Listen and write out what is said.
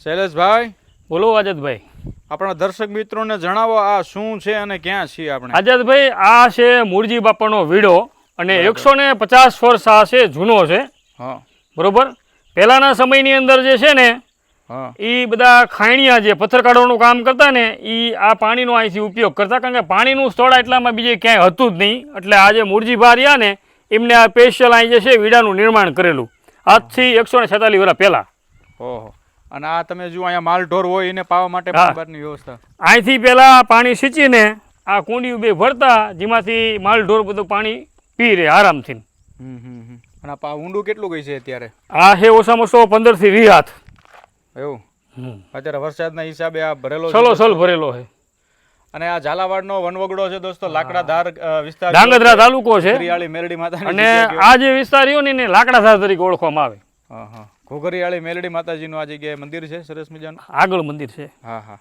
શૈલેષભાઈ, બોલો આઝાદભાઈ. આપણા દર્શક મિત્રોને જણાવો આ શું છે અને ક્યાં છીએ આપણે? આઝાદભાઈ, આ છે મૂળજી બાપાનો વીડો અને 150 વર્ષ આ છે, જૂનો છે. હા, બરોબર. પહેલાના સમયની અંદર જે છે ને હા, એ બધા ખાયણિયા જે પથ્થર કાઢવાનું કામ કરતા ને એ આ પાણીનો અહીંથી ઉપયોગ કરતા, કારણ કે પાણીનું સ્થળ એટલામાં બીજે ક્યાંય હતું જ નહીં. એટલે આ જે મૂળજીભા રહ્યા ને એમને આ સ્પેશિયલ અહીં જે છે વીડાનું નિર્માણ કરેલું આજથી 146 વર્ષ પહેલાં. ઓહો. અને આ તમે જુઓ અહીંયા માલ ઢોર હોય એને પાવા માટે હા. બહારની વ્યવસ્થા. અહીંથી પહેલાં પાણી સિંચીને આ કુંડિયું બે ભરતા, જેમાંથી માલ ઢોર બધું પાણી પી રહે આરામથી. અને આ ઊંડું કેટલું ગઈ છે અત્યારે? આ છે ઓછામાં ઓછો 15 થી 20 હાથ. એવું અત્યારે વરસાદના હિસાબે આ ભરેલો સલોસલ ભરેલો છે. અને આ ઝાલાવાડનો વનવગડો છે દોસ્તો, લાકડાધાર વિસ્તાર, ધાંગધ્રા તાલુકો છે. ઘોઘરિયાળી મેલડી માતાની અને જગ્યા કહેવાય. આ જે વિસ્તાર રહ્યો ને એને લાકડાધાર તરીકે ઓળખવામાં આવે. હા, ઘોઘરિયાળી મેલડી માતાજીનું આ જગ્યાએ મંદિર છે સરસ મજાનું. આગળ મંદિર છે. હા, હા.